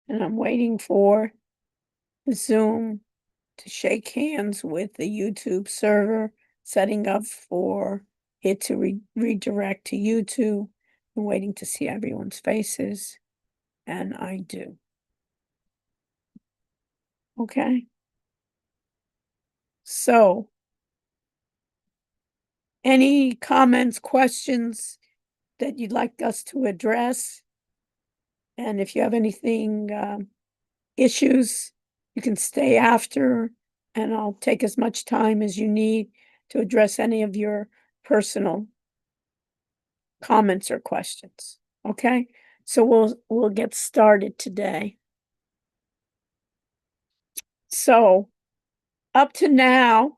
And I'm waiting for Zoom to shake hands with the YouTube server, setting up for it to redirect to YouTube. I'm waiting to see everyone's faces, and I do. Okay. So, any comments, questions that you'd like us to address? And if you have anything, issues, you can stay after, and I'll take as much time as you need to address any of your personal comments or questions. Okay? So we'll get started today. So up to now,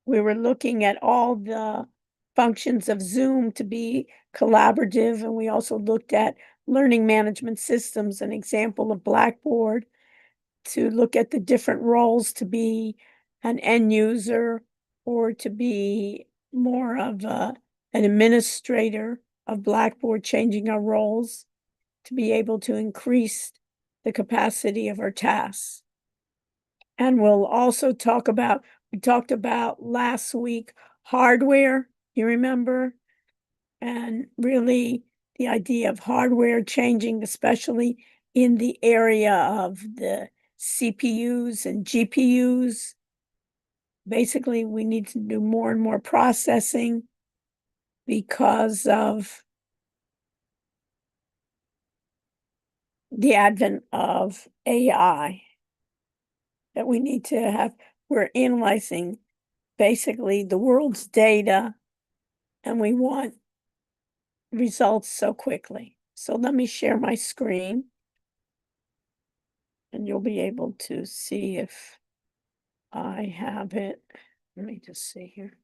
we were looking at all the functions of Zoom to be collaborative, and we also looked at learning management systems, an example of Blackboard, to look at the different roles to be an end user or to be more of an administrator of Blackboard, changing our roles to be able to increase the capacity of our tasks. And we'll also talk about, we talked about last week, hardware, you remember? And really the idea of hardware changing, especially in the area of the CPUs and GPUs. Basically, we need to do more and more processing because of the advent of AI, that we need to have, we're analyzing basically the world's data, and we want results so quickly. So let me share my screen, and you'll be able to see if I have it. Let me just see here.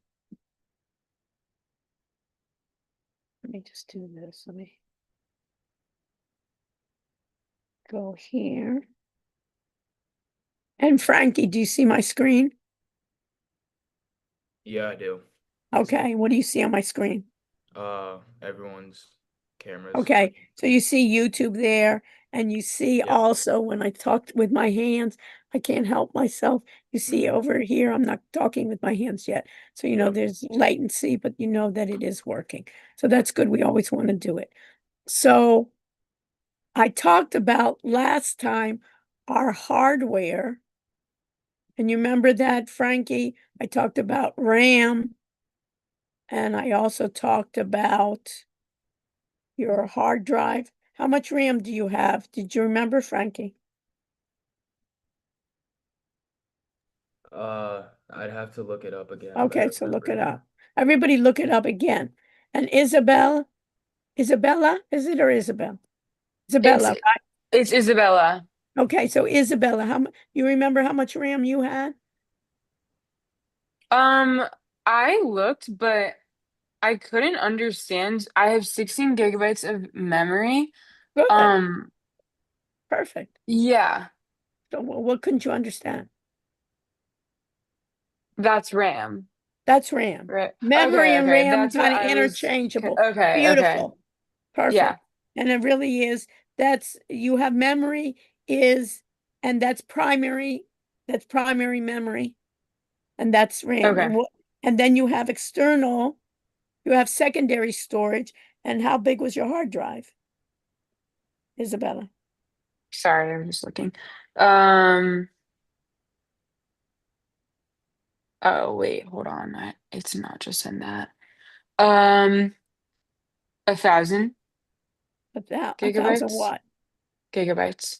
Let me just do this. Let me go here. And Frankie, do you see my screen? Yeah, I do. Okay, what do you see on my screen? Everyone's cameras. Okay, so you see YouTube there, and you see Yeah. also when I talked with my hands, I can't help myself. You see over here, I'm not talking with my hands yet. So, Yep. there's latency, but you know that it is working. So that's good. We always want to do it. So I talked about last time our hardware. And you remember that, Frankie? I talked about RAM, and I also talked about your hard drive. How much RAM do you have? Did you remember, Frankie? I'd have to look it up again, but I Okay, so look it remember. up. Everybody look it up again. And Isabella, is it or Isabel? It's Isabella, right? it's Isabella. Okay, so Isabella, you remember how much RAM you had? Um, I looked, but I couldn't understand. I have 16 gigabytes of memory. Good, Um, perfect. yeah, So what couldn't you understand? that's RAM. That's RAM. Right. Memory Okay, and okay. RAM That's what kind of I was. interchangeable. Okay, okay. Beautiful. Yeah. Perfect. And it really is, you have memory is, and that's primary memory, and that's RAM. Okay. And then you have secondary storage. And how big was your hard drive, Isabella? Sorry, I was just looking. Um, oh wait, hold on. It's not just in that. Um, 1,000 A thousand gigabytes. what? Gigabytes.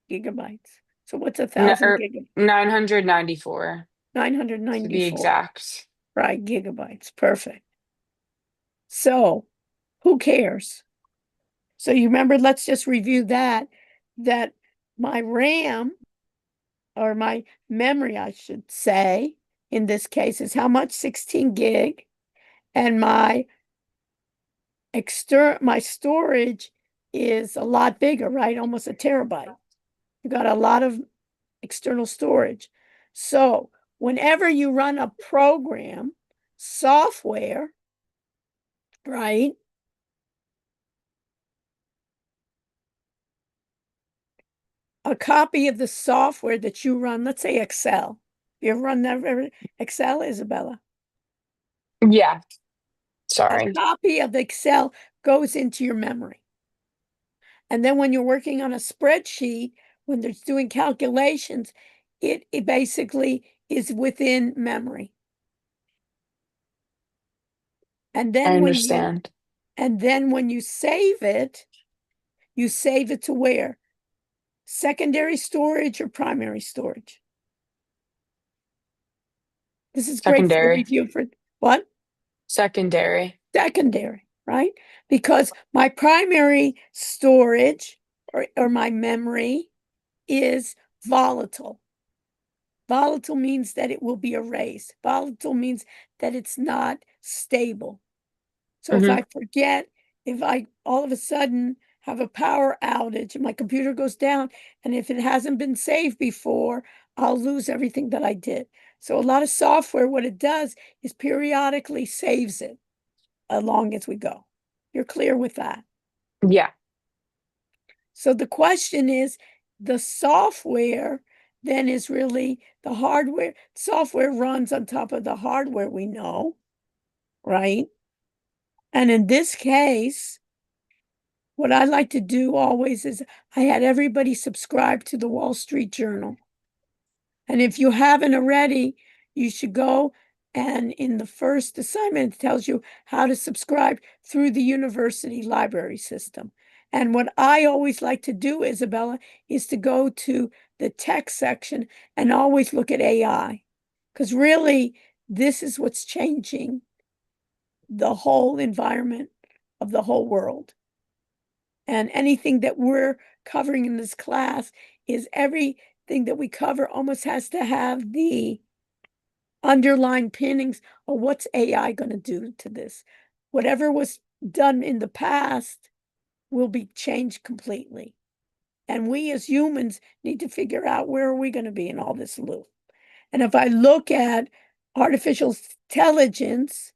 Gigabytes. So what's a No, thousand gigabytes? 994 to be 994, exact. right? Gigabytes. Perfect. So who cares? So you remember, let's just review that my RAM, or my memory, I should say, in this case is how much? 16 gig. And my storage is a lot bigger, right? Almost a terabyte. You got a lot of external storage. So whenever you run a program, software, right? a copy of the software that you run, let's say Excel. You ever run that Excel, Isabella? Yeah, A sorry. copy of Excel goes into your memory. And then when you're working on a spreadsheet, when there's doing calculations, it basically is within memory. And I then understand. when you save it to where? Secondary storage or primary storage? This is great for Secondary. review for what? Secondary. Secondary, right? Because my primary storage or my memory is volatile. Volatile means that it will be erased. Volatile means that it's not stable. So if Hmm. I forget, if I all of a sudden have a power outage and my computer goes down, and if it hasn't been saved before, I'll lose everything that I did. So a lot of software, what it does is periodically saves it along as we go. You're clear with that? Yeah. So the question is, the software then is really the hardware. Software runs on top of the hardware we know, right? And in this case, what I like to do always is I had everybody subscribe to the Wall Street Journal. And if you haven't already, you should go, and in the first assignment, it tells you how to subscribe through the university library system. And what I always like to do, Isabella, is to go to the tech section and always look at AI. Because really, this is what's changing the whole environment of the whole world. And anything that we're covering in this class is everything that we cover almost has to have the underlying pinnings of what's AI going to do to this. Whatever was done in the past will be changed completely. And we as humans need to figure out where are we going to be in all this loop. And if I look at artificial intelligence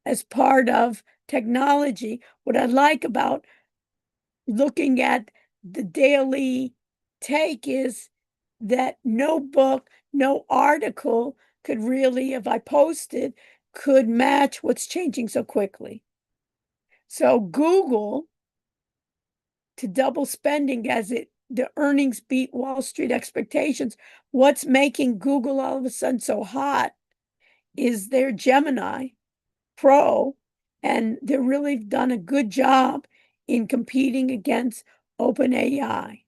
as part of technology, what I like about looking at the daily take is that no book, no article could really, if I posted, could match what's changing so quickly. So Google, to double spending as the earnings beat Wall Street expectations, what's making Google all of a sudden so hot is their Gemini Pro, and they're really done a good job in competing against OpenAI.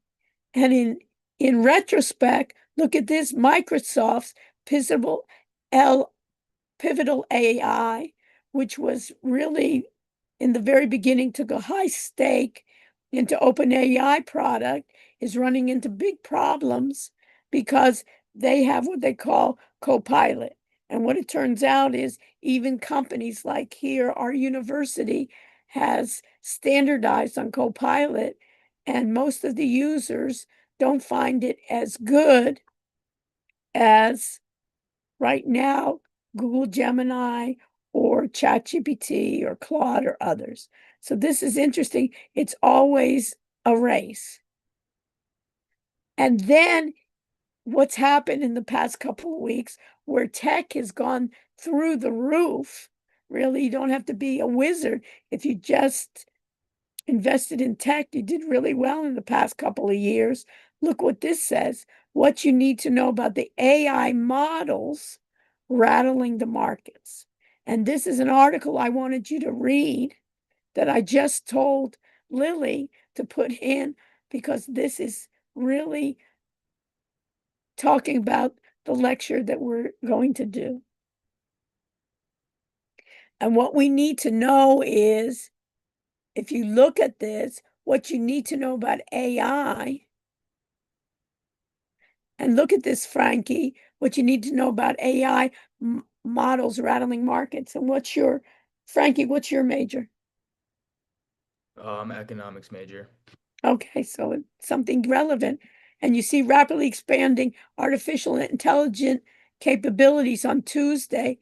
And in retrospect, look at this, Microsoft's Pivotal L Pivotal AI, which was really in the very beginning took a high stake into OpenAI product, is running into big problems because they have what they call Copilot. And what it turns out is even companies like here, our university has standardized on Copilot, and most of the users don't find it as good as right now Google Gemini or ChatGPT or Claude or others. So this is interesting. It's always a race. And then what's happened in the past couple of weeks where tech has gone through the roof. Really, you don't have to be a wizard. If you just invested in tech, you did really well in the past couple of years. Look what this says. What you need to know about the AI models rattling the markets. And this is an article I wanted you to read that I just told Lily to put in because this is really talking about the lecture that we're going to do. And what we need to know is, if you look at this, what you need to know about AI, and look at this, Frankie, what you need to know about AI models rattling markets. And Frankie, what's your major? Economics major. Okay, so it's something relevant. And you see rapidly expanding artificial intelligence capabilities on Tuesday.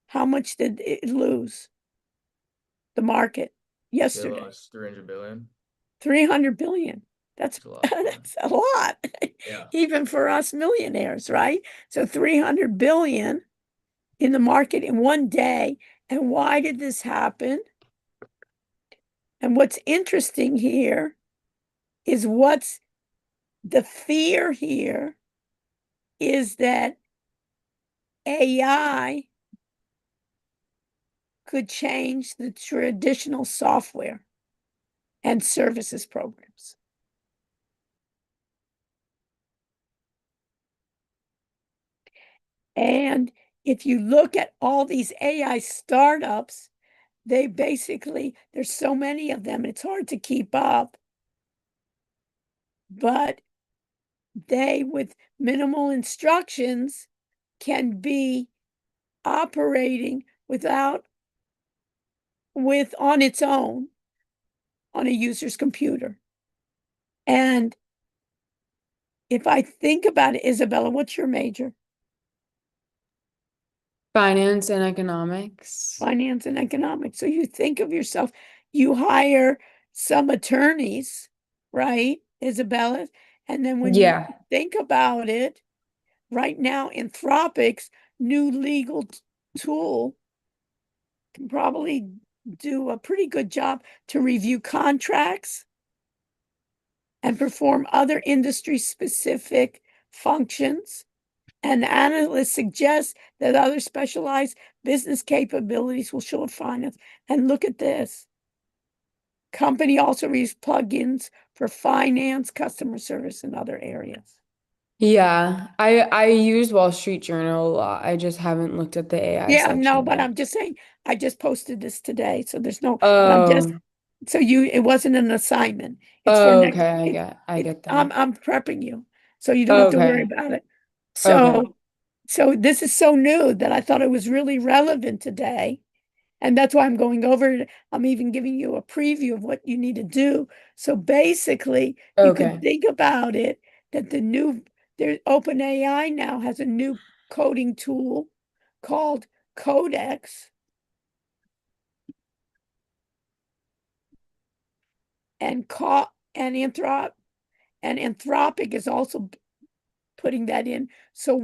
How much did it lose? The market They yesterday? lost 300 billion. 300 billion. That's It's a lot of money. that's a lot, Yeah. even for us millionaires, right? So 300 billion in the market in one day. And why did this happen? And what's interesting here is what's the fear here is that AI could change the traditional software and services programs. And if you look at all these AI startups, they basically, there's so many of them, it's hard to keep up. But they, with minimal instructions, can be operating on its own on a user's computer. And if I think about it, Isabella, what's your major? Finance and economics. Finance and economics. So you think of yourself, you hire some attorneys, right, Isabella? And then when you Yeah. think about it, right now, Anthropic's new legal tool can probably do a pretty good job to review contracts and perform other industry specific functions. And analysts suggest that other specialized business capabilities will show up finance. And look at this. Company also uses plugins for finance, customer service, and other areas. Yeah. I use Wall Street Journal a lot. I just haven't looked at the AI Yeah, no, section but yet. I'm just saying, I just posted this today. So there's no, but I'm just, Oh, so it wasn't an assignment. It's for oh, next, okay. I get that. I'm prepping you. So you don't have to worry Okay. about it. Okay. So this is so new that I thought it was really relevant today. And that's why I'm going over it. I'm even giving you a preview of what you need to do. So basically, you could Okay. think about it that there's OpenAI now has a new coding tool called Codex, and Anthropic is also putting that in. So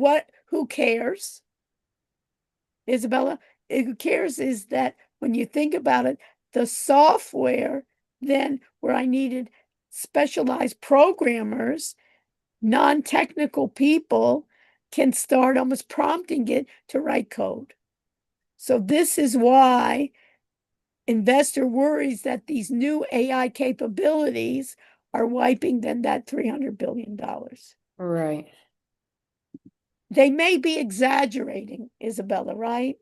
who cares? Isabella, who cares is that when you think about it, the software, then where I needed specialized programmers, non-technical people can start almost prompting it to write code. So this is why investor worries that these new AI capabilities are wiping then that $300 billion. Right. They may be exaggerating, Isabella, right?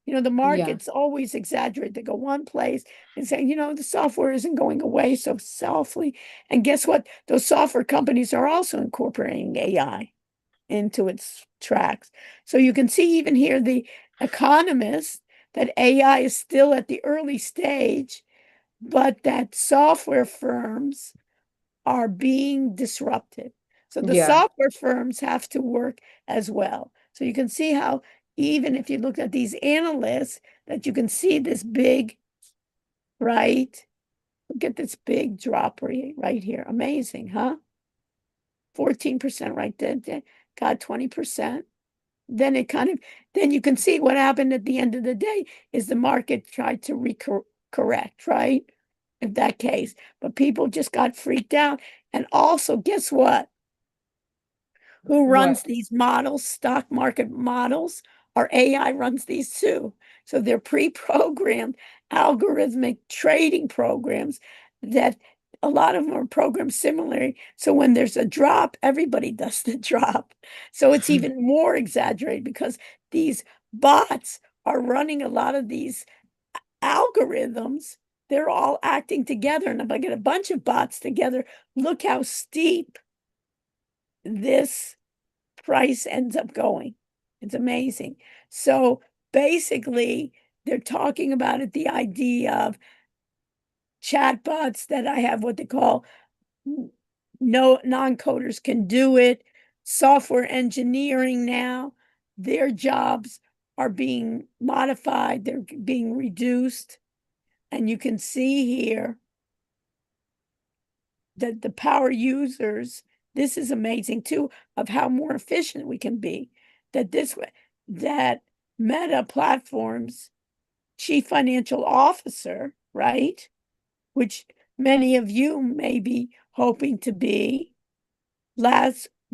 The Yeah. markets always exaggerate. They go one place and say, the software isn't going away so softly. And guess what? Those software companies are also incorporating AI into its tracks. So you can see even here, the economists, that AI is still at the early stage, but that software firms are being disrupted. So the Yeah. software firms have to work as well. So you can see how, even if you look at these analysts, that you can see this big, right? Look at this big drop right here. Amazing, huh? 14% right there. Got 20%. Then then you can see what happened at the end of the day is the market tried to correct, right? In that case. But people just got freaked out. And also, guess what? Who runs What? these models, stock market models? Our AI runs these too. So they're pre-programmed algorithmic trading programs that a lot of them are programmed similarly. So when there's a drop, everybody does the drop. So it's even more exaggerated because these bots are running a lot of these algorithms. They're all acting together. And if I get a bunch of bots together, look how steep this price ends up going. It's amazing. So basically, they're talking about it, the idea of chatbots that I have what they call no non-coders can do it. Software engineering now, their jobs are being modified, they're being reduced. And you can see here the power users, this is amazing too, of how more efficient we can be. That Meta Platforms chief financial officer, right? Which many of you may be hoping to be,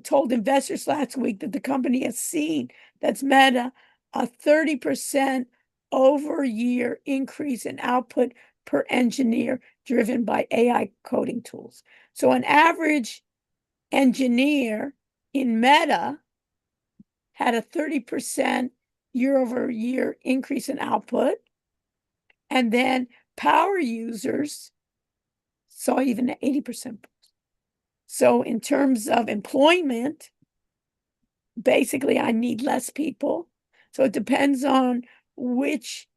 told investors last week that the company has seen, that's Meta, a 30% over year increase in output per engineer driven by AI coding tools. So an average engineer in Meta had a 30% year over year increase in output. And then power users saw even an 80%. So in terms of employment, basically I need less people. So it depends on which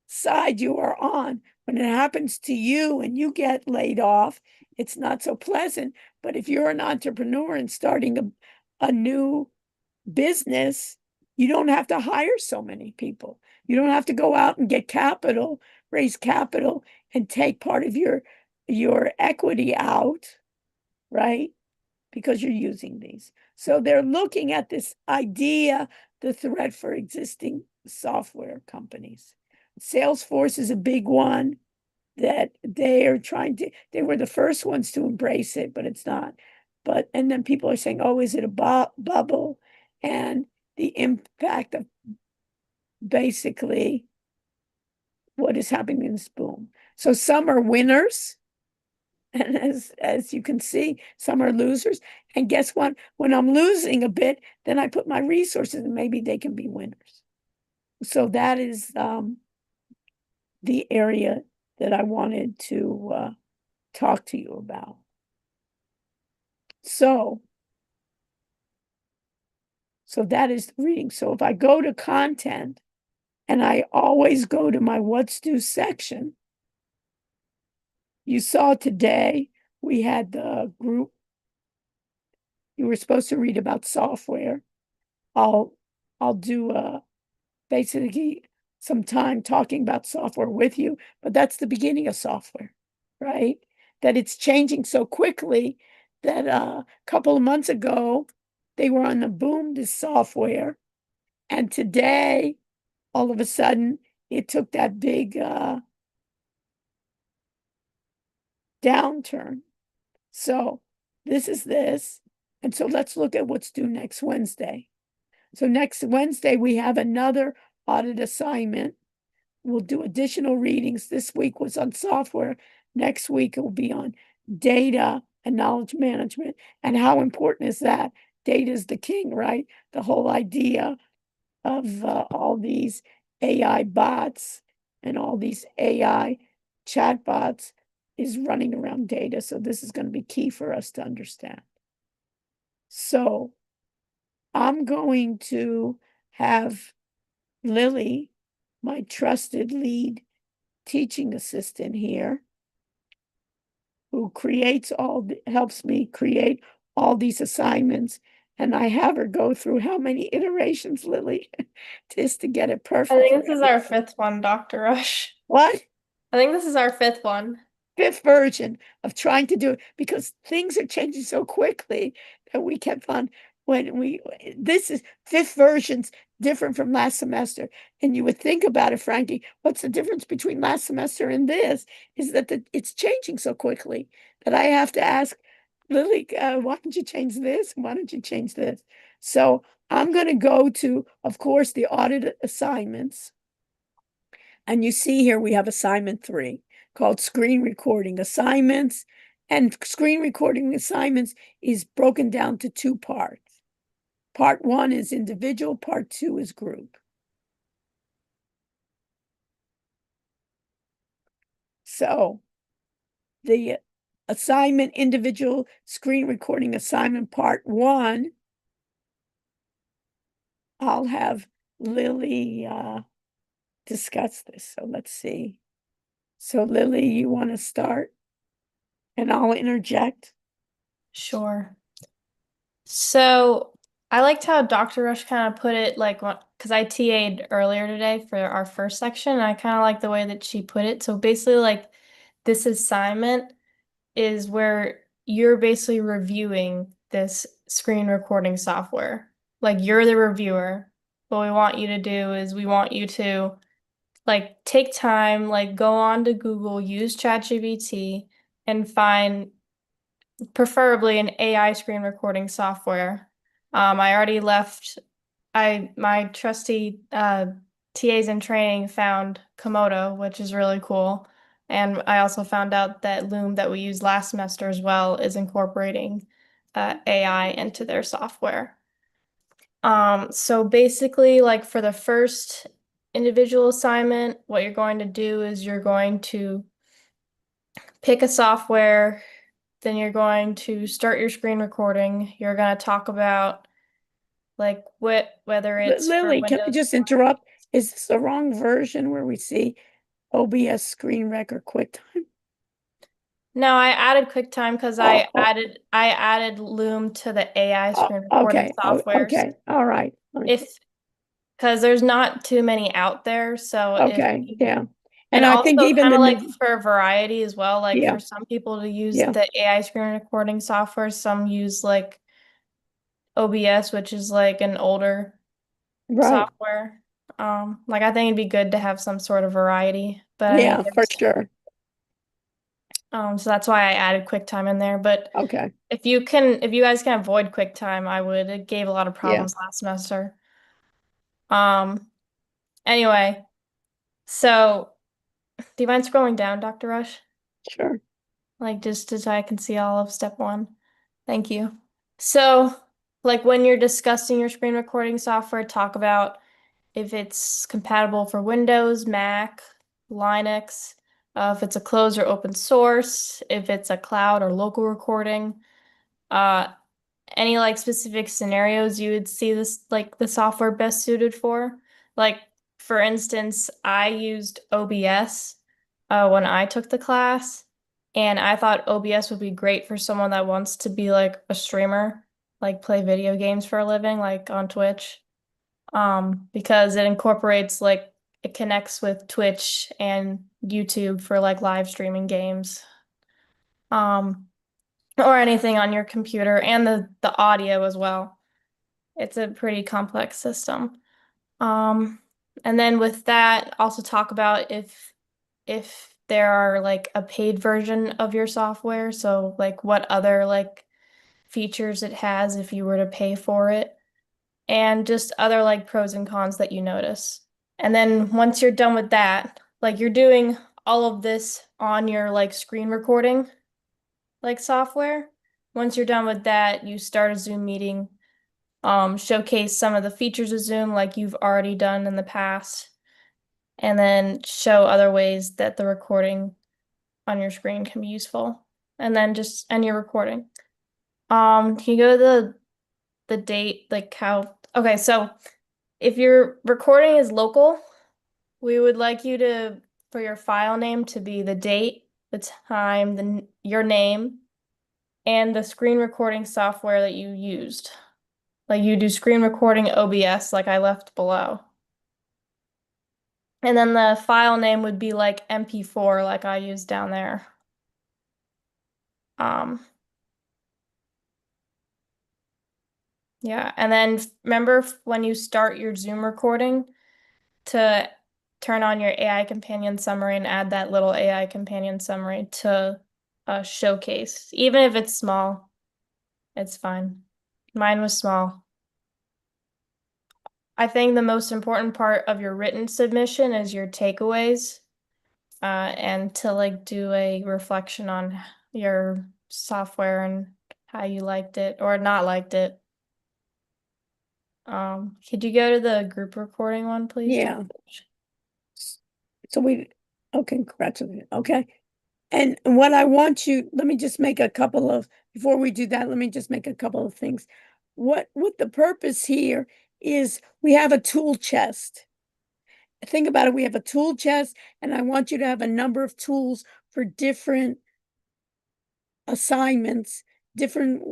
side you are on. When it happens to you and you get laid off, it's not so pleasant. But if you're an entrepreneur and starting a new business, you don't have to hire so many people. You don't have to go out and get capital, raise capital, and take part of your equity out, right? Because you're using these. So they're looking at this idea, the threat for existing software companies. Salesforce is a big one that they were the first ones to embrace it, but it's not. And then people are saying, oh, is it a bubble? And the impact of basically what is happening in this boom. So some are winners, and as you can see, some are losers. And guess what? When I'm losing a bit, then I put my resources and maybe they can be winners. So that is the area that I wanted to talk to you about. So that is the reading. So if I go to content, and I always go to my what's due section, you saw today we had the group, you were supposed to read about software. I'll do basically some time talking about software with you, but that's the beginning of software, right? That it's changing so quickly that a couple of months ago, they were on the boom to software. And today, all of a sudden, it took that big downturn. So this is this. And so let's look at what's due next Wednesday. So next Wednesday, we have another audit assignment. We'll do additional readings. This week was on software. Next week, it will be on data and knowledge management. And how important is that? Data is the king, right? The whole idea of all these AI bots and all these AI chatbots is running around data. So this is going to be key for us to understand. So I'm going to have Lily, my trusted lead teaching assistant here, who helps me create all these assignments. And I have her go through how many iterations, Lily, just to get it perfect. I think this is our fifth one, Dr. Rush. What? I think this is our fifth one. Fifth version of trying to do it, because things are changing so quickly that we kept on this is fifth version's different from last semester. And you would think about it, Frankie, what's the difference between last semester and this? Is that it's changing so quickly that I have to ask Lily, why don't you change this? Why don't you change this? So I'm going to go to, of course, the audit assignments. And you see here we have assignment 3 called screen recording assignments. And screen recording assignments is broken down to 2 parts. Part 1 is individual, part 2 is group. So the assignment, individual screen recording assignment, part 1, I'll have Lily discuss this. So let's see. So Lily, you want to start? And I'll interject. Sure. So I liked how Dr. Rush kind of put it, like, because I TA'd earlier today for our first section, and I kind of like the way that she put it. So basically, like, this assignment is where you're basically reviewing this screen recording software. Like you're the reviewer. What we want you to do is we want you to like take time, like go on to Google, use ChatGPT, and find preferably an AI screen recording software. I already left. My trusty TAs in training found Komodo, which is really cool. And I also found out that Loom that we used last semester as well is incorporating AI into their software. So basically, like for the first individual assignment, what you're going to do is you're going to pick a software, then you're going to start your screen recording. You're going to talk about like whether it's for Lily, can I Windows. just interrupt? Is this the wrong version where we see OBS Screen Rec or QuickTime? No, I added QuickTime because Oh, I added Loom to the AI oh, screen recording okay, softwares. okay, all right. Because there's not too many out there, so Okay, yeah. and I think also even kind the of like new, for variety as well, like yeah, for some people to use yeah, the AI screen recording software, some use like OBS, which is like an older right, software. Like I think it'd be good to have some sort of variety, but I mean, yeah, for sure. so that's why I added QuickTime in there. But Okay, if you guys can avoid QuickTime, I would. It gave a lot of yeah, problems last semester. Um, anyway, so do you mind scrolling down, Dr. Rush? sure. Like just so I can see all of step one. Thank you. So, like when you're discussing your screen recording software, talk about if it's compatible for Windows, Mac, Linux, if it's a closed or open source, if it's a cloud or local recording, uh, any like specific scenarios you would see this like the software best suited for. Like for instance, I used OBS when I took the class, and I thought OBS would be great for someone that wants to be like a streamer, like play video games for a living, like on Twitch. Because it incorporates like it connects with Twitch and YouTube for like live streaming games. Um, or anything on your computer and the audio as well. It's a pretty complex system. Um, and then with that, also talk about if there are like a paid version of your software, so like what other like features it has if you were to pay for it, and just other like pros and cons that you notice. And then once you're done with that, like you're doing all of this on your like screen recording like software. Once you're done with that, you start a Zoom meeting, showcase some of the features of Zoom like you've already done in the past, and then show other ways that the recording on your screen can be useful. And then just end your recording. Can you go to the date, like how, okay, so if your recording is local, we would like you to, for your file name to be the date, the time, your name, and the screen recording software that you used. Like you do screen recording OBS like I left below. And then the file name would be like MP4 like I used down there. Um, yeah, and then remember when you start your Zoom recording to turn on your AI companion summary and add that little AI companion summary to showcase. Even if it's small, it's fine. Mine was small. I think the most important part of your written submission is your takeaways, and to like do a reflection on your software and how you liked it or not liked it. Could you go to the group recording one, please? Yeah. So okay, congratulations. Okay. And what I want you, let me just make a couple of, before we do that, let me just make a couple of things. What the purpose here is we have a tool chest. Think about it, we have a tool chest, and I want you to have a number of tools for different assignments, different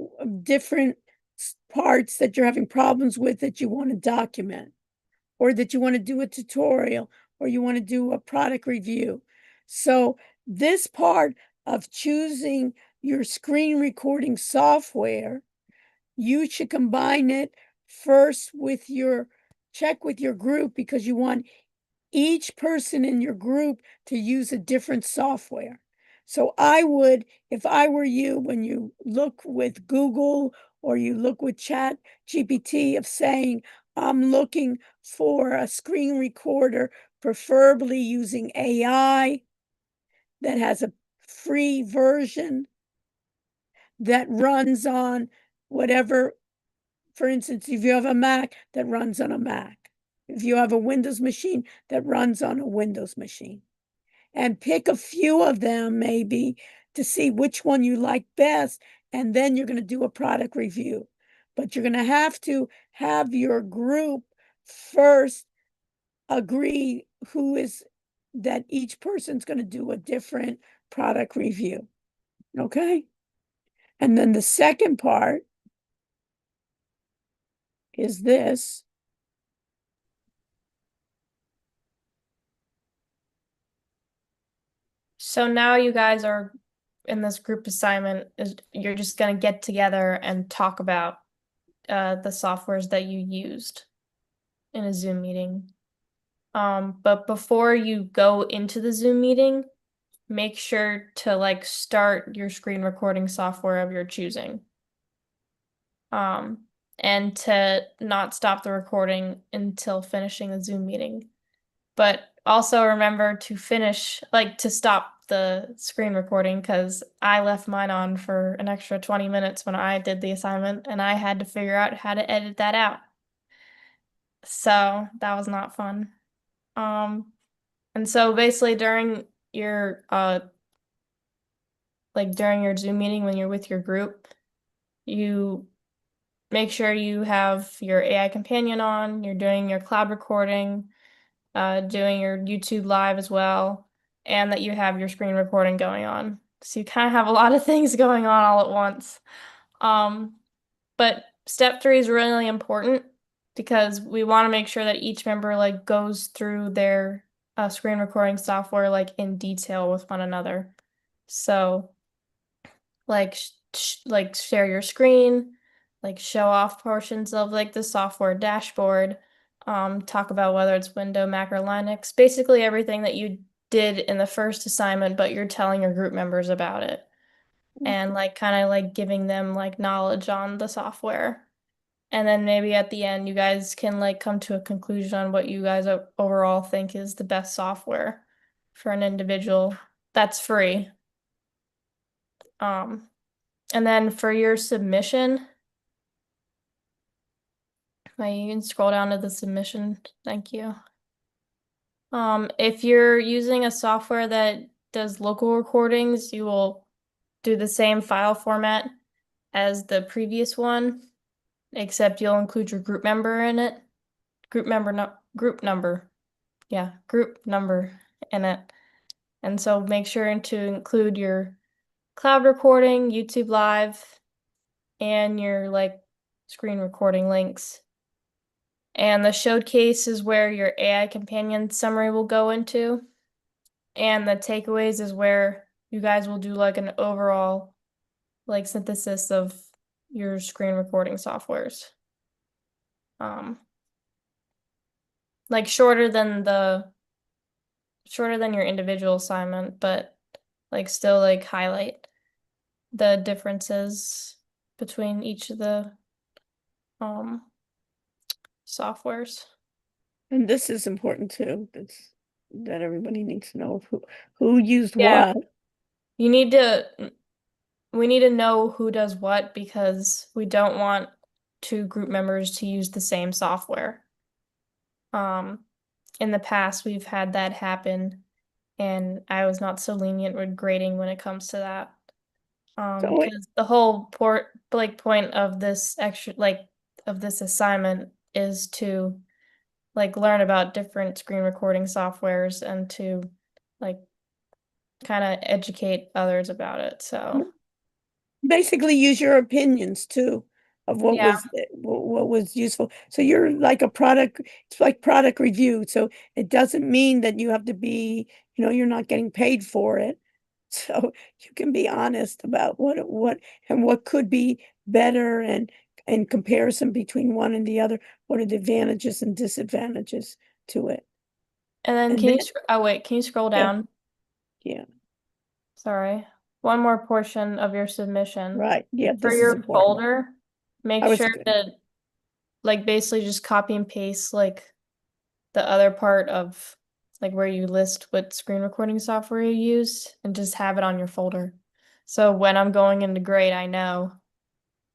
parts that you're having problems with that you want to document, or that you want to do a tutorial, or you want to do a product review. So this part of choosing your screen recording software, you should combine it first with check with your group, because you want each person in your group to use a different software. So I would, if I were you, when you look with Google or you look with Chat GPT, of saying, I'm looking for a screen recorder, preferably using AI, that has a free version that runs on whatever. For instance, if you have a Mac, that runs on a Mac. If you have a Windows machine, that runs on a Windows machine. And pick a few of them maybe to see which one you like best, and then you're going to do a product review. But you're going to have your group first agree that each person's going to do a different product review. Okay? And then the second part is this. So now you guys are in this group assignment, you're just gonna get together and talk about the softwares that you used in a Zoom meeting. But before you go into the Zoom meeting, make sure to like start your screen recording software of your choosing. And to not stop the recording until finishing the Zoom meeting. But also remember to to stop the screen recording, because I left mine on for an extra 20 minutes when I did the assignment and I had to figure out how to edit that out. So that was not fun. And so basically during your during your Zoom meeting when you're with your group, you make sure you have your AI companion on, you're doing your cloud recording, doing your YouTube live as well, and that you have your screen recording going on. So you kind of have a lot of things going on all at once. But step 3 is really important because we want to make sure that each member like goes through their screen recording software like in detail with one another. So like share your screen, like show off portions of like the software dashboard, talk about whether it's Windows, Mac, or Linux, basically everything that you did in the first assignment, but you're telling your group members about it. And like kind of like giving them like knowledge on the software. And then maybe at the end, you guys can like come to a conclusion on what you guys overall think is the best software for an individual that's free. And then for your submission, you can scroll down to the submission. Thank you. If you're using a software that does local recordings, you will do the same file format as the previous one, except you'll include your group member in it. Group number. Yeah, group number in it. And so make sure to include your cloud recording, YouTube Live, and your like screen recording links. And the showcase is where your AI companion summary will go into. And the takeaways is where you guys will do like an overall like synthesis of your screen recording softwares. Like shorter than your individual assignment, but like still like highlight the differences between each of the softwares. And this is important too. That everybody needs to know who used Yeah. what. We need to know who does what because we don't want 2 group members to use the same software. In the past, we've had that happen, and I was not so lenient with grading when it comes to that. Because the whole point of this of this assignment is to like learn about different screen recording softwares and to like kind of educate others about it. So basically use your opinions too of what yeah. was useful. So you're like it's like product review. So it doesn't mean that you have to be, you're not getting paid for it. So you can be honest about what could be better and in comparison between one and the other, what are the advantages and disadvantages to it? And then And can you, then- oh wait, can you scroll Yeah. down? Yeah, Sorry. One more portion of your submission. right. Yeah, For this is your important. folder, make I was sure good. that like basically just copy and paste like the other part of like where you list what screen recording software you use and just have it on your folder. So when I'm going into grade, I know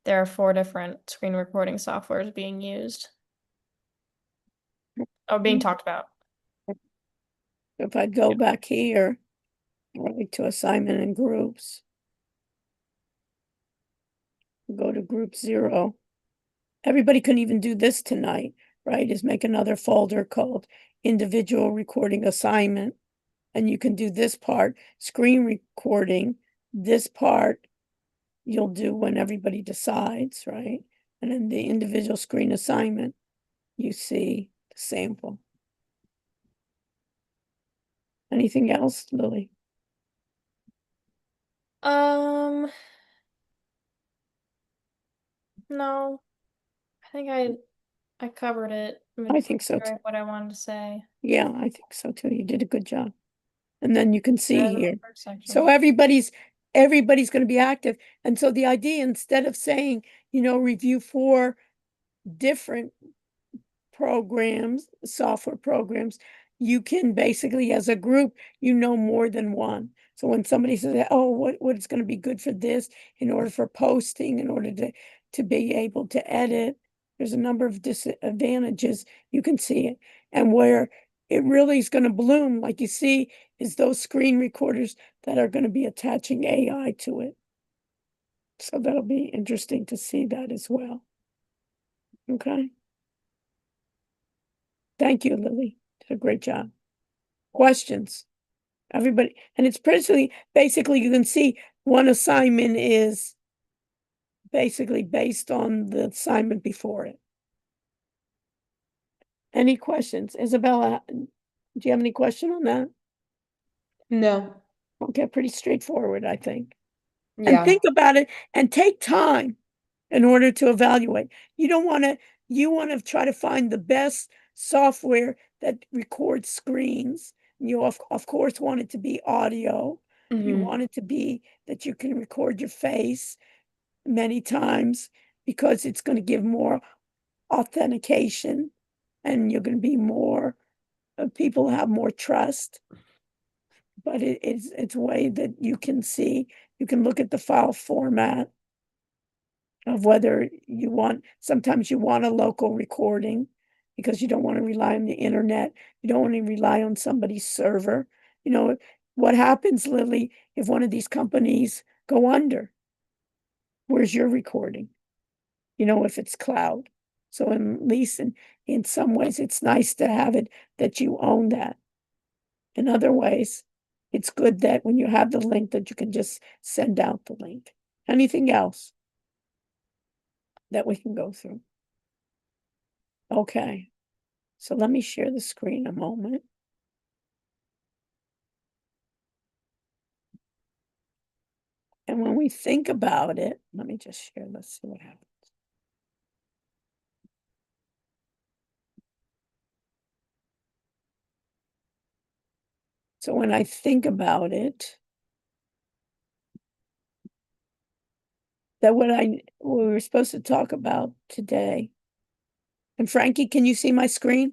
there are 4 different screen recording softwares being used or being talked about. If I go back here, right to assignment and groups, go to group 0. Everybody couldn't even do this tonight, right? Is make another folder called individual recording assignment. And you can do this part, screen recording. This part you'll do when everybody decides, right? And then the individual screen assignment, you see the sample. Anything else, Lily? No. I think I covered it. I think so too. Majority of what I wanted to say. Yeah, I think so too. You did a good job. And then you can see Better than the here. first section. So everybody's going to be active. And so the idea, instead of saying, review 4 different programs, software programs, you can basically, as a group, more than one. So when somebody says, oh, what's going to be good for this in order for posting, in order to be able to edit, there's a number of disadvantages. You can see it. And where it really is going to bloom, like you see, is those screen recorders that are going to be attaching AI to it. So that'll be interesting to see that as well. Okay. Thank you, Lily. Did a great job. Questions? Everybody, and it's basically you can see one assignment is basically based on the assignment before it. Any questions? Isabella, do you have any question on that? No. Okay, pretty straightforward, I think. And Yeah. think about it and take time in order to evaluate. You want to try to find the best software that records screens. You of course want it to be audio. You Mhm. want it to be that you can record your face many times because it's going to give more authentication and you're going to be more people have more trust. But it's a way that you can see, you can look at the file format of whether sometimes you want a local recording because you don't want to rely on the internet. You don't want to rely on somebody's server. What happens, Lily, if one of these companies go under? Where's your recording? If it's cloud. So at least in some ways, it's nice to have it that you own that. In other ways, it's good that when you have the link that you can just send out the link. Anything else that we can go through? Okay, so let me share the screen a moment. And when we think about it, let me just share, let's see what happens. So when I think about it, that what we were supposed to talk about today. And Frankie, can you see my screen?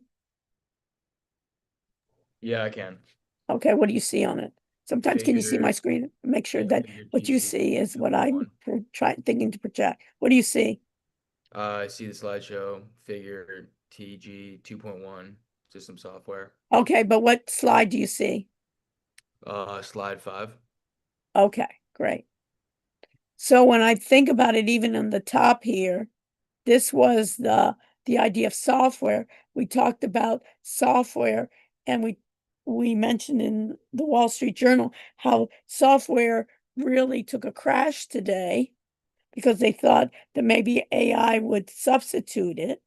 Yeah, I can. Okay, what do you see on it? Sometimes can you see my Figure- screen? Make sure yeah, that figure what you TG see is what I'm 2.1. thinking to project. What do you see? I see the slideshow, figure TG 2.1, system software. Okay, but what slide do you see? Slide 5. Okay, great. So when I think about it, even on the top here, this was the idea of software. We talked about software and we mentioned in the Wall Street Journal how software really took a crash today because they thought that maybe AI would substitute it.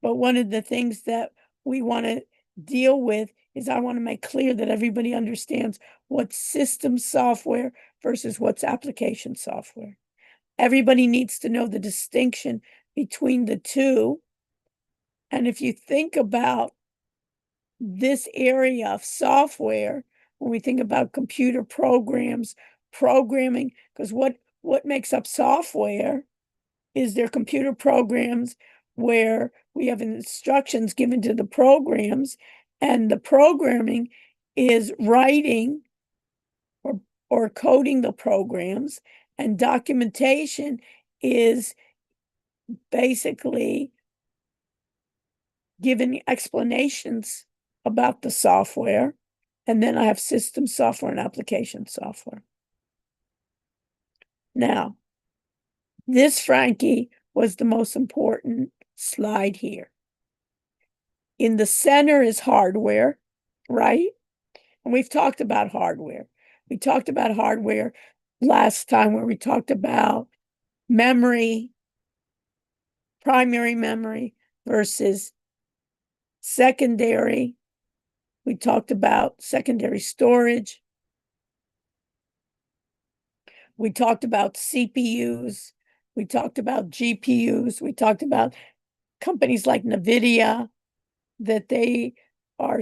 But one of the things that we want to deal with is I want to make clear that everybody understands what's system software versus what's application software. Everybody needs to know the distinction between the two. And if you think about this area of software, when we think about computer programs, programming, because what makes up software is their computer programs where we have instructions given to the programs, and the programming is writing or coding the programs, and documentation is basically giving explanations about the software. And then I have system software and application software. Now, this, Frankie, was the most important slide here. In the center is hardware, right? And we've talked about hardware. We talked about hardware last time where we talked about memory, primary memory versus secondary. We talked about secondary storage. We talked about CPUs. We talked about GPUs. We talked about companies like NVIDIA, that they are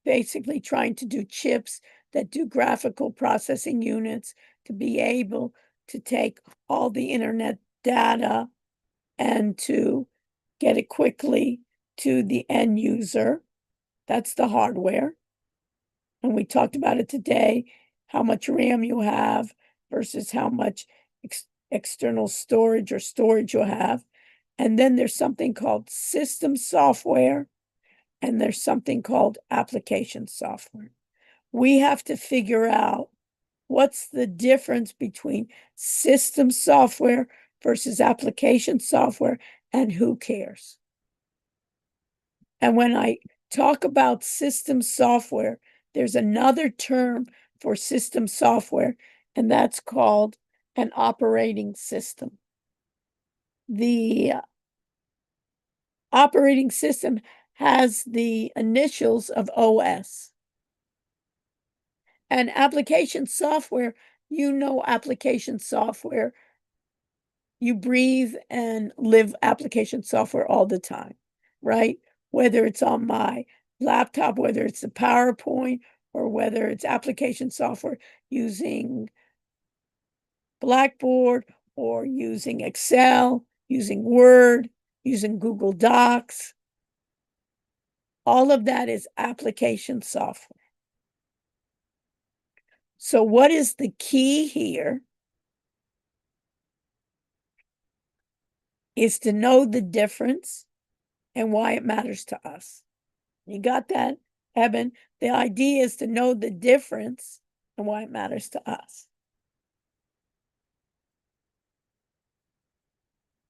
basically trying to do chips that do graphical processing units to be able to take all the internet data and to get it quickly to the end user. That's the hardware. And we talked about it today, how much RAM you have versus how much external storage or storage you have. And then there's something called system software, and there's something called application software. We have to figure out what's the difference between system software versus application software, and who cares? And when I talk about system software, there's another term for system software, and that's called an operating system. The operating system has the initials of OS. And application software, you know, application software, you breathe and live application software all the time, right? Whether it's on my laptop, whether it's the PowerPoint, or whether it's application software using Blackboard or using Excel, using Word, using Google Docs. All of that is application software. So what is the key here is to know the difference and why it matters to us. You got that, Eben? The idea is to know the difference and why it matters to us.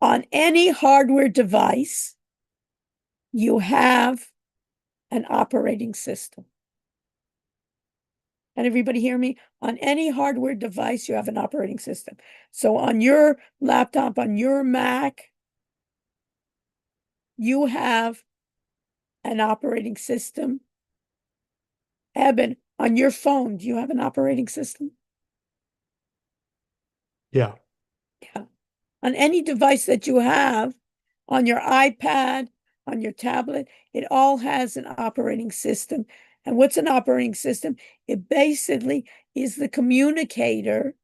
On any hardware device, you have an operating system. Can everybody hear me? On any hardware device, you have an operating system. So on your laptop, on your Mac, you have an operating system. Eben, on your phone, do you have an operating system? Yeah. Yeah. On any device that you have, on your iPad, on your tablet, it all has an operating system. And what's an operating system? It basically is the communicator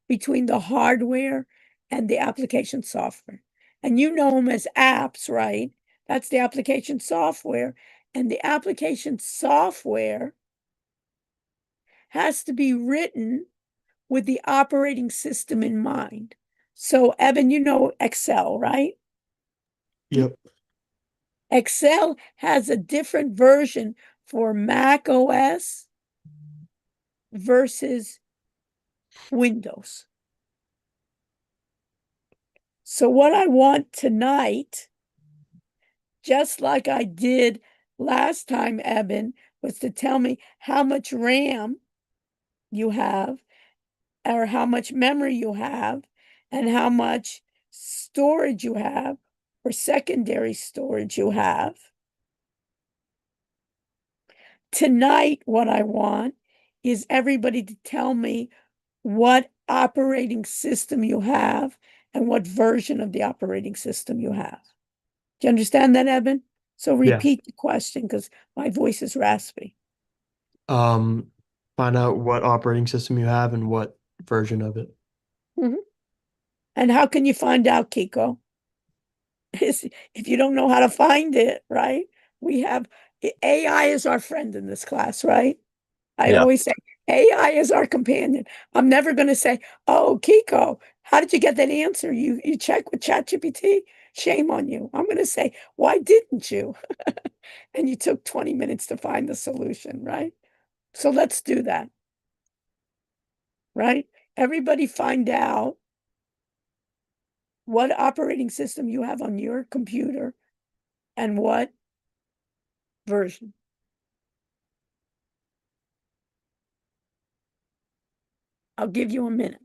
between the hardware and the application software. And you know them as apps, right? That's the application software. And the application software has to be written with the operating system in mind. So, Evan, you know Excel, right? Yep. Excel has a different version for Mac OS versus Windows. So what I want tonight, just like I did last time, Eben, was to tell me how much RAM you have, or how much memory you have, and how much storage you have, or secondary storage you have. Tonight, what I want is everybody to tell me what operating system you have and what version of the operating system you have. Do you understand that, Evan? So Yeah. repeat the question because my voice is raspy. Find out what operating system you have and what version of it. And how can you find out, Kiko? If you don't know how to find it, right? We have AI is our friend in this class, right? I Yeah. always say AI is our companion. I'm never going to say, "Oh, Kiko, how did you get that answer? You check with ChatGPT? Shame on you." I'm going to say, "Why didn't you?" And you took 20 minutes to find the solution, right? So let's do that. Right? Everybody find out what operating system you have on your computer and what version. I'll give you a minute.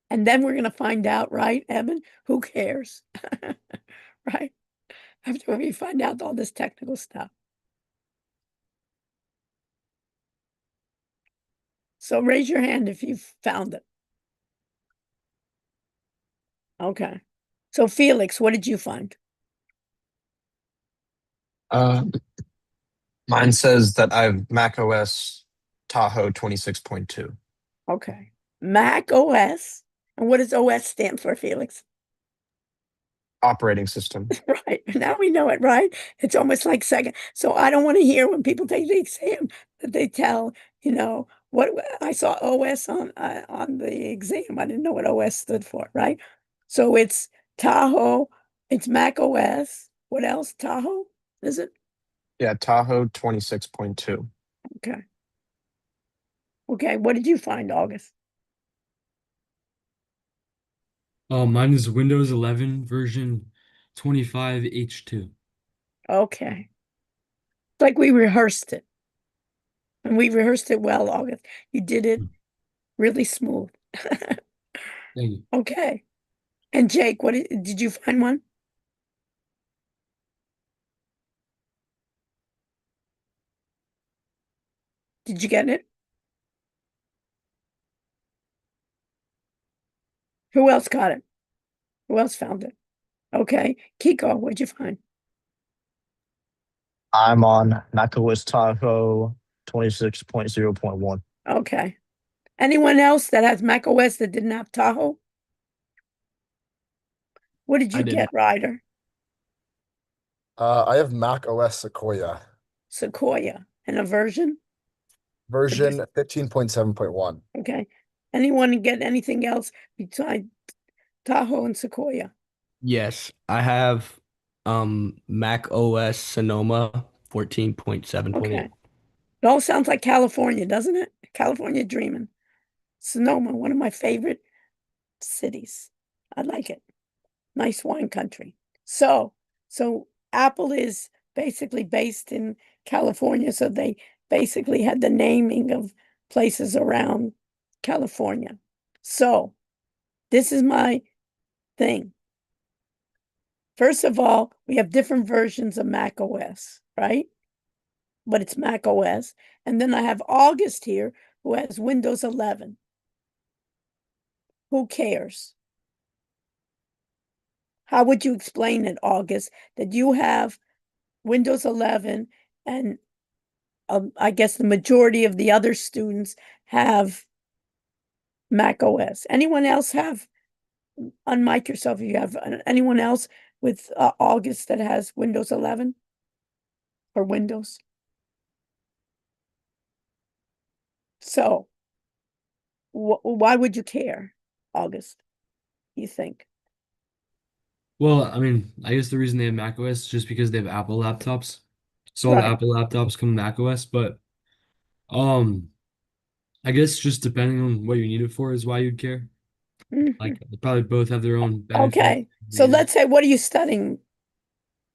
And then we're going to find out, right, Evan? Who cares? Right? After we find out all this technical stuff. So raise your hand if you've found it. Okay. So Felix, what did you find? Mine says that I have Mac OS Tahoe 26.2. Okay. Mac OS. And what does OS stand for, Felix? Operating system. Right. Now we know it, right? It's almost like second. So I don't want to hear when people take the exam that they tell, what I saw OS on the exam. I didn't know what OS stood for, right? So it's Tahoe, it's Mac OS. What else? Tahoe, is it? Yeah, Tahoe 26.2. Okay. Okay. What did you find, August? Mine is Windows 11 version 25H2. Okay. It's like we rehearsed it. And we rehearsed it well, August. You did it really smooth. Thank you. Okay. And Jake, did you find one? Did you get it? Who else got it? Who else found it? Okay. Kiko, what'd you find? I'm on macOS Tahoe 26.0.1. Okay. Anyone else that has Mac OS that didn't have Tahoe? What did you I did. get, Ryder? I have Mac OS Sequoia Sequoia. And a version? version 15.7.1. Okay. Anyone get anything else besides Tahoe and Sequoia? Yes, I have Mac OS Sonoma 14.7.8. Okay. It all sounds like California, doesn't it? California dreaming. Sonoma, one of my favorite cities. I like it. Nice wine country. So Apple is basically based in California, so they basically had the naming of places around California. So this is my thing. First of all, we have different versions of Mac OS, right? But it's Mac OS. And then I have August here who has Windows 11. Who cares? How would you explain it, August, that you have Windows 11 and I guess the majority of the other students have Mac OS? Anyone else have, unmic yourself if you have anyone else with August that has Windows 11 or Windows? So why would you care, August, you think? Well, I mean, I guess the reason they have Mac OS is just because they have Apple laptops. So all the Right. Apple laptops come with Mac OS, but um, I guess just depending on what you need it for is why you'd care. Mhm. Like they probably both have their own benefits. Okay. So reasons. let's say, what are you studying,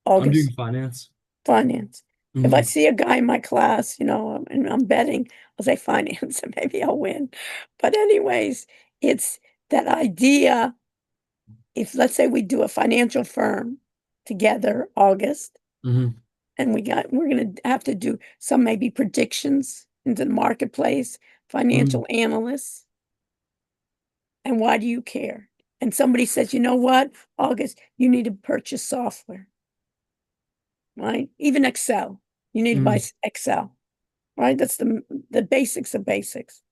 I'm doing August? finance. Finance. If I Mhm. see a guy in my class, and I'm betting, I'll say finance and maybe I'll win. But anyways, it's that idea. If let's say we do a financial firm together, August, Mhm. and we're gonna have to do some maybe predictions into the marketplace, financial Mhm. analysts. And why do you care? And somebody says, you know what, August, you need to purchase software, right? Even Excel. You need to buy Mhm. Excel, right? That's the basics of basics.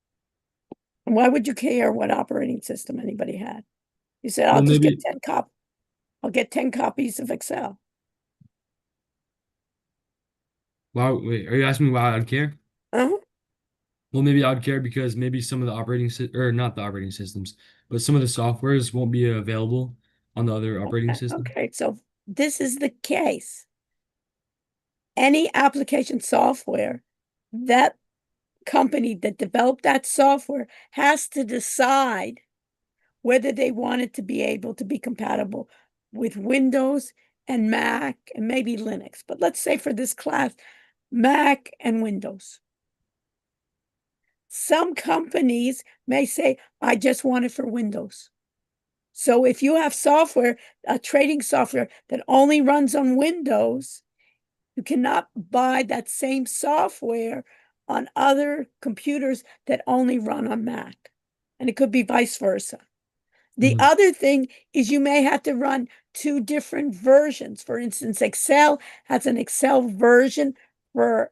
And why would you care what operating system anybody had? You said, Well, I'll just get maybe. 10 I'll get 10 copies of Excel. Wow. Wait. Are you asking me why I'd care? Uh-huh. Well, maybe I'd care because maybe some of the or not the operating systems, but some of the softwares won't be available on the other operating system. Okay, so this is the case. Any application software, that company that developed that software has to decide whether they want it to be able to be compatible with Windows and Mac and maybe Linux. But let's say for this class, Mac and Windows. Some companies may say, I just want it for Windows. So if you have software, a trading software that only runs on Windows, you cannot buy that same software on other computers that only run on Mac. And it could be vice versa. The Mhm. other thing is you may have to run two different versions. For instance, Excel has an Excel version for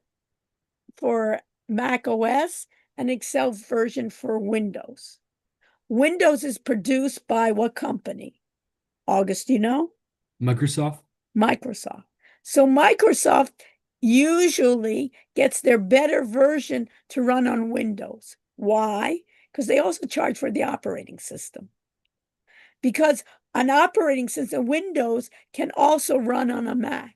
Mac OS, an Excel version for Windows. Windows is produced by what company? August, you know? Microsoft. Microsoft. So Microsoft usually gets their better version to run on Windows. Why? Because they also charge for the operating system. Because an operating system, Windows, can also run on a Mac.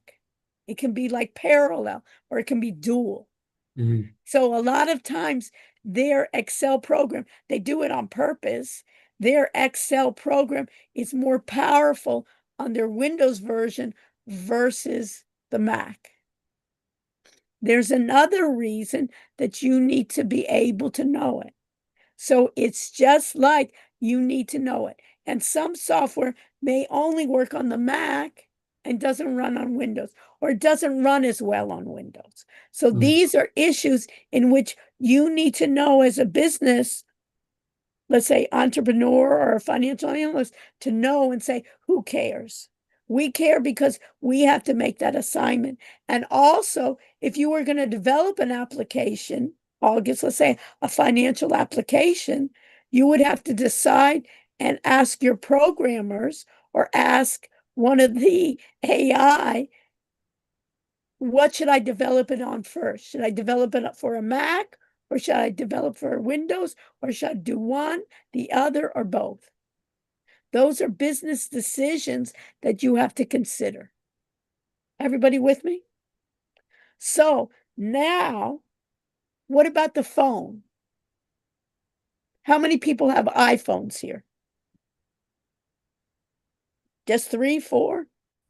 It can be like parallel or it can be dual. Mhm. So a lot of times their Excel program, they do it on purpose. Their Excel program is more powerful on their Windows version versus the Mac. There's another reason that you need to be able to know it. So it's just like you need to know it. And some software may only work on the Mac and doesn't run on Windows, or it doesn't run as well on Windows. So Mhm. these are issues in which you need to know as a business, let's say entrepreneur or a financial analyst, to know and say, who cares? We care because we have to make that assignment. And also, if you were going to develop an application, August, let's say a financial application, you would have to decide and ask your programmers or ask one of the AI, what should I develop it on first? Should I develop it for a Mac or should I develop for Windows or should I do one, the other, or both? Those are business decisions that you have to consider. Everybody with me? So now, what about the phone? How many people have iPhones here? Just 3, 4?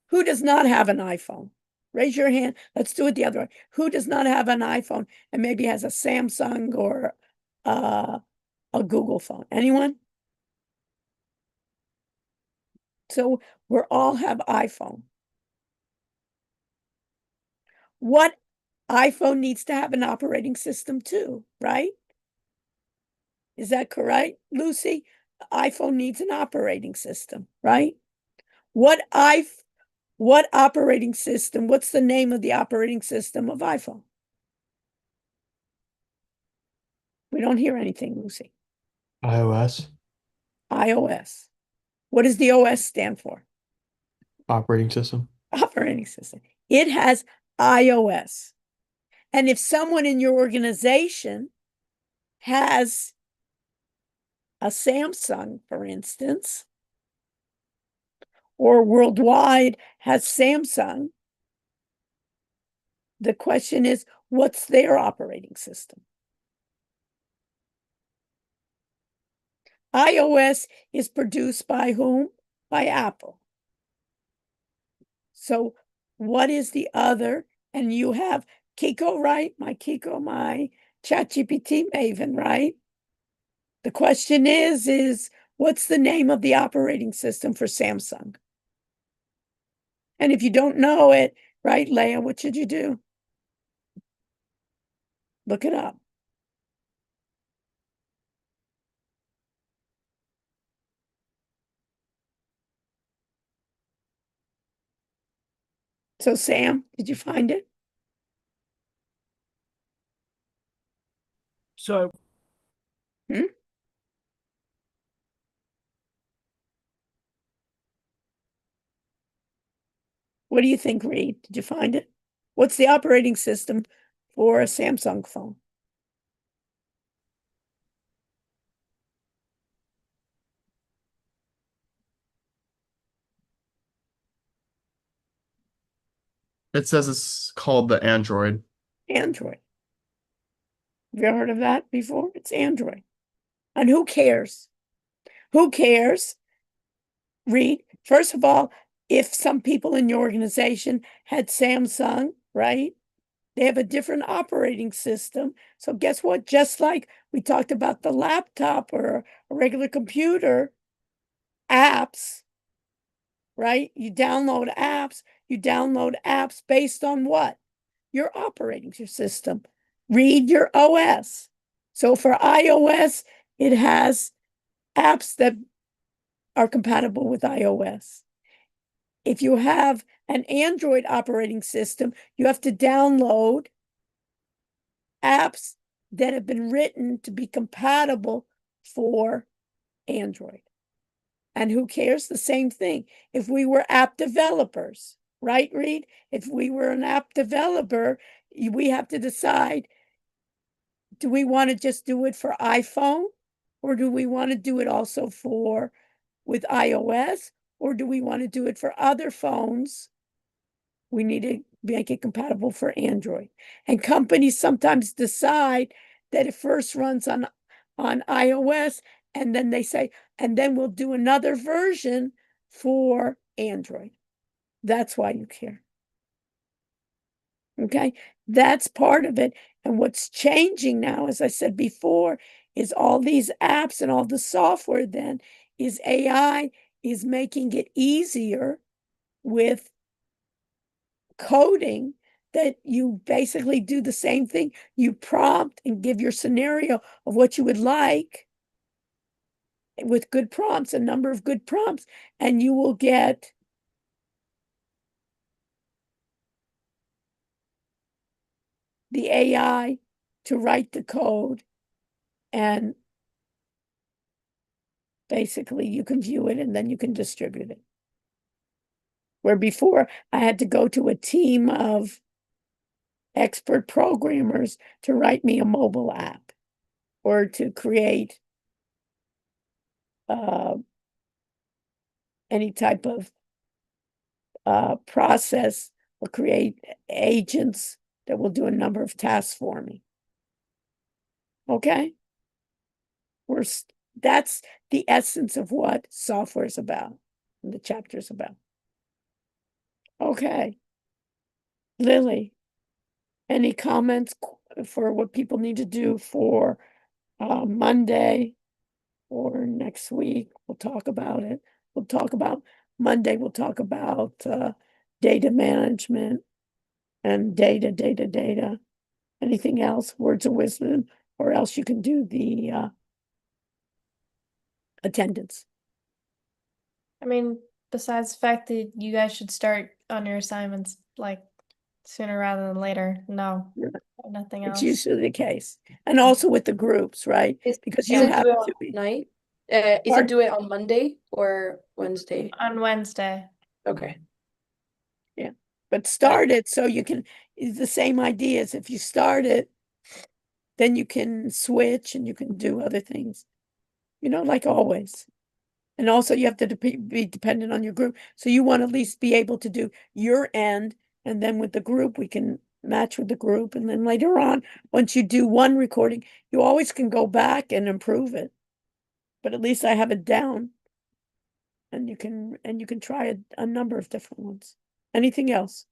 Who does not have an iPhone? Raise your hand. Let's do it the other way. Who does not have an iPhone and maybe has a Samsung or uh, a Google phone? Anyone? So we all have iPhone. What iPhone needs to have an operating system too, right? Is that correct, Lucy? iPhone needs an operating system, right? What i what operating system? What's the name of the operating system of iPhone? We don't hear anything, Lucy. iOS iOS. What does the OS stand for? operating system. Operating system. It has iOS. And if someone in your organization has a Samsung, for instance, or worldwide has Samsung, the question is, what's their operating system? iOS is produced by whom? By Apple. So what is the other And you have Kiko, right? My Kiko, my ChatGPT Maven, right? The question is what's the name of the operating system for Samsung? And if you don't know it, right, Leah, what should you do? Look it up. So Sam, did you find it? So What do you think, Reed? Did you find it? What's the operating system for a Samsung phone? It says it's called the Android. Android. Have you ever heard of that before? It's Android. And who cares? Who cares? Reed, first of all, if some people in your organization had Samsung, right? They have a different operating system. So guess what? Just like we talked about the laptop or a regular computer, apps, right? You download apps based on what? Your operating system. Read your OS. So for iOS, it has apps that are compatible with iOS. If you have an Android operating system, you have to download apps that have been written to be compatible for Android. And who cares? The same thing. If we were app developers, right, Reed? If we were an app developer, we have to decide, do we want to just do it for iPhone? Or do we want to do it also with iOS? Or do we want to do it for other phones? We need to make it compatible for Android. And companies sometimes decide that it first runs on iOS, and then they say, and then we'll do another version for Android. That's why you care. Okay, that's part of it. And what's changing now, as I said before, is all these apps and all the software then is AI is making it easier with coding, that you basically do the same thing. You prompt and give your scenario of what you would like with good prompts, a number of good prompts, and you will get the AI to write the code, and basically you can view it and then you can distribute it. Where before I had to go to a team of expert programmers to write me a mobile app or to create any type of process or create agents that will do a number of tasks for me. Okay? That's the essence of what software is about and the chapter is about. Okay. Lily, any comments for what people need to do for Monday or next week? We'll talk about it. Monday, we'll talk about data management and data. Anything else? Words of wisdom, or else you can do the attendance. I mean, besides the fact that you guys should start on your assignments like sooner rather than later. No, Yeah. nothing It's else. usually the case. And also with the groups, right? Because you Is it have due to on be. night? Is it Pardon? due it on Monday or Wednesday? On Wednesday. Okay. Yeah. But start it so you can, it's the same ideas. If you start it, then you can switch and you can do other things, like always. And also you have to be dependent on your group. So you want to at least be able to do your end. And then with the group, we can match with the group. And then later on, once you do one recording, you always can go back and improve it. But at least I have it down. And you can try a number of different ones. Anything else?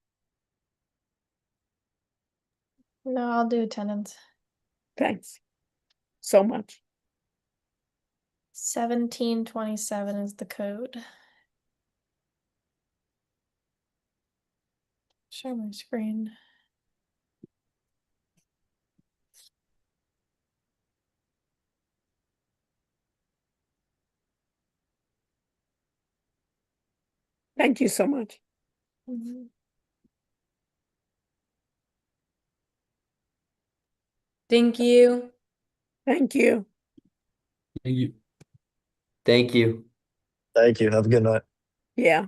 No, I'll do attendance. Thanks so much. 1727 is the code. Share my screen. Thank you so much. Mhm. Thank you. Thank you. Thank you. Thank you. Thank you. Have a good night. Yeah.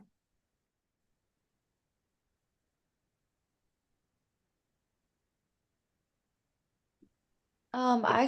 I